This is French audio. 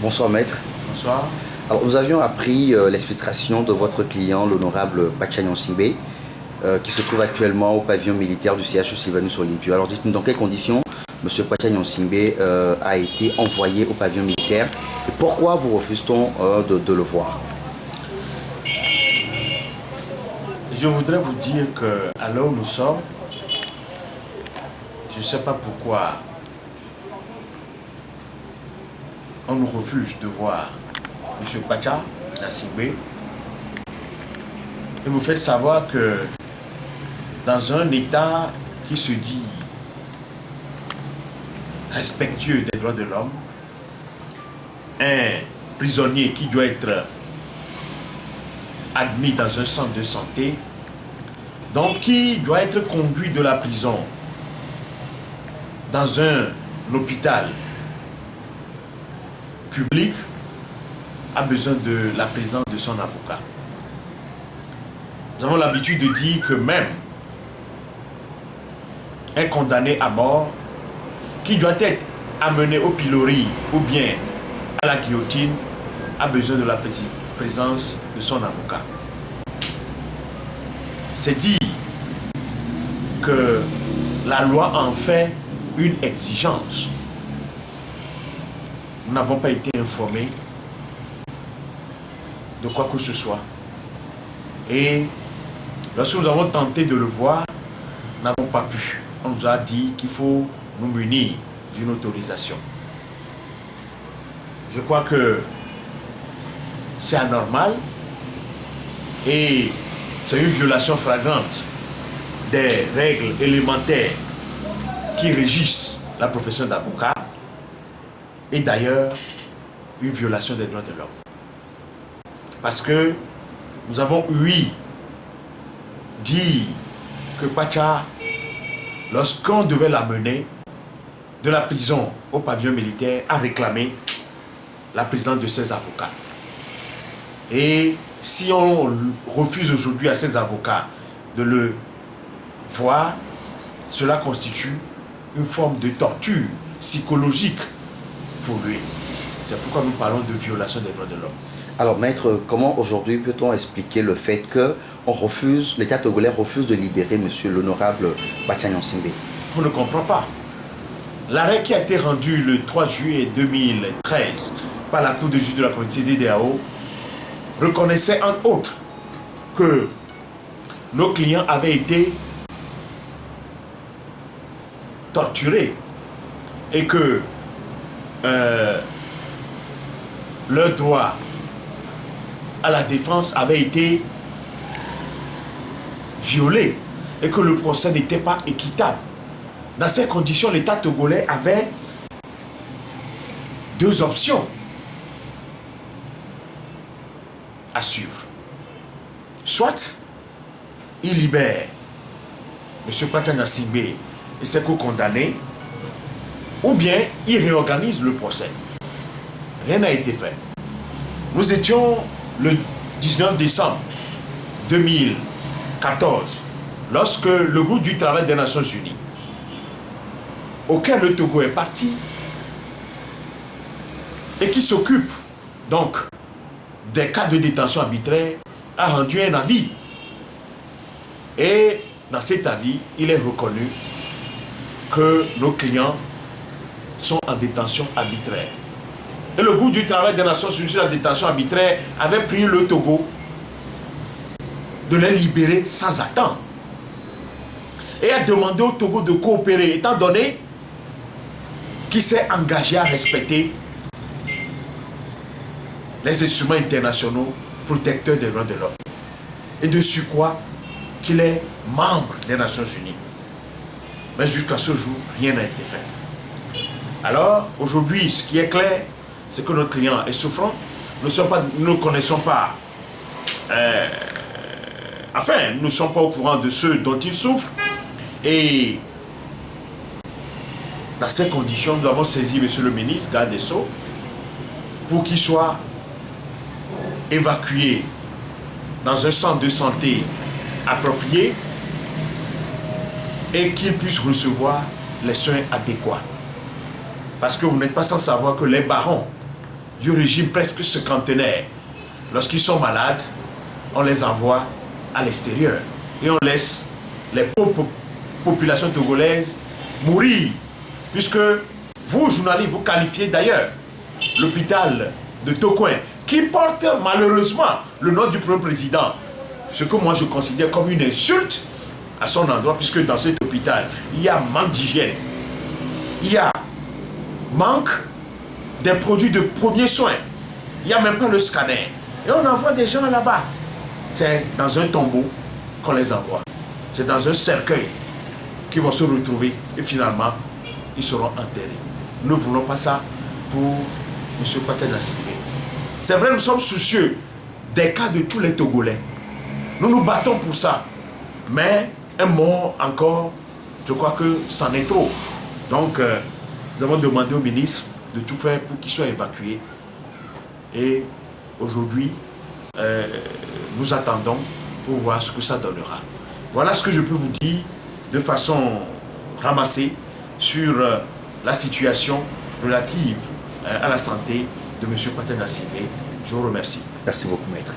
Bonsoir maître. Bonsoir. Alors, nous avions appris l'exfiltration de votre client, l'honorable Pachagnon Singbe, qui se trouve actuellement au pavillon militaire du CHU Sylvanus Olympio. Alors dites-nous dans quelles conditions M. Pachagnon Singbe a été envoyé au pavillon militaire et pourquoi vous refuse-t-on de le voir? Je voudrais vous dire qu'à l'heure où nous sommes, je ne sais pas pourquoi on nous refuse de voir M. Pachagnon Singbe. Et vous faites savoir que dans un État qui se dit respectueux des droits de l'homme, un prisonnier qui doit être admis dans un centre de santé, donc qui doit être conduit de la prison dans un hôpital public, a besoin de la présence de son avocat. Nous avons l'habitude de dire que même un condamné à mort qui doit être amené au pilori ou bien à la guillotine a besoin de la présence de son avocat. C'est dire que la loi en fait une exigence. Nous n'avons pas été informés de quoi que ce soit. Et lorsque nous avons tenté de le voir, nous n'avons pas pu. On nous a dit qu'il faut nous munir d'une autorisation. Je crois que c'est anormal et c'est une violation flagrante des règles élémentaires qui régissent la profession d'avocat et d'ailleurs une violation des droits de l'homme. Parce que nous avons dit que Pacha, lorsqu'on devait l'amener de la prison au pavillon militaire, a réclamé la présence de ses avocats. Et si on refuse aujourd'hui à ses avocats de le voir, cela constitue une forme de torture psychologique pour lui. C'est pourquoi nous parlons de violation des droits de l'homme. Alors maître, comment aujourd'hui peut-on expliquer le fait que l'État togolais refuse de libérer monsieur l'honorable Pachagnon Singbe? On ne comprend pas. L'arrêt qui a été rendu le 3 juillet 2013 par la Cour de justice de la communauté DDAO reconnaissait entre autres que nos clients avaient été torturés et que leur droit à la défense avait été violé et que le procès n'était pas équitable. Dans ces conditions, l'État togolais avait deux options à suivre. Soit il libère M. Pachagnon Singbe et ses co-condamnés, ou bien il réorganise le procès. Rien n'a été fait. Nous étions le 19 décembre 2014, lorsque le groupe du travail des Nations Unies, auquel le Togo est parti, et qui s'occupe donc des cas de détention arbitraire, a rendu un avis. Et dans cet avis, il est reconnu que nos clients sont en détention arbitraire. Et le groupe du travail des Nations Unies sur la détention arbitraire avait pris le Togo de les libérer sans attendre. Et a demandé au Togo de coopérer, étant donné qu'il s'est engagé à respecter les instruments internationaux protecteurs des droits de l'homme. Et de surcroît qu'il est membre des Nations Unies. Mais jusqu'à ce jour, rien n'a été fait. Alors, aujourd'hui, ce qui est clair, c'est que notre client est souffrant. Nous ne connaissons pas, nous ne sommes pas au courant de ceux dont il souffre. Et dans ces conditions, nous avons saisi M. le ministre, garde des Sceaux, pour qu'il soit évacué dans un centre de santé approprié et qu'il puisse recevoir les soins adéquats. Parce que vous n'êtes pas sans savoir que les barons du régime presque cinquantenaire. Lorsqu'ils sont malades, on les envoie à l'extérieur et on laisse les pauvres populations togolaises mourir. Puisque vous, journalistes, vous qualifiez d'ailleurs l'hôpital de Tokoin, qui porte malheureusement le nom du premier président. Ce que moi je considère comme une insulte à son endroit, puisque dans cet hôpital, il y a manque d'hygiène. Il y a manque des produits de premiers soins. Il n'y a même pas le scanner. Et on envoie des gens là-bas. C'est dans un tombeau qu'on les envoie. C'est dans un cercueil qu'ils vont se retrouver et finalement, ils seront enterrés. Nous ne voulons pas ça pour M. Patrice Nassingbe. C'est vrai, nous sommes soucieux des cas de tous les Togolais. Nous nous battons pour ça. Mais un mort encore, je crois que c'en est trop. Donc, nous avons demandé au ministre de tout faire pour qu'il soit évacué. Et aujourd'hui, nous attendons pour voir ce que ça donnera. Voilà ce que je peux vous dire de façon ramassée sur la situation relative à la santé de M. Patrice Nassingbe. Je vous remercie. Merci beaucoup, maître.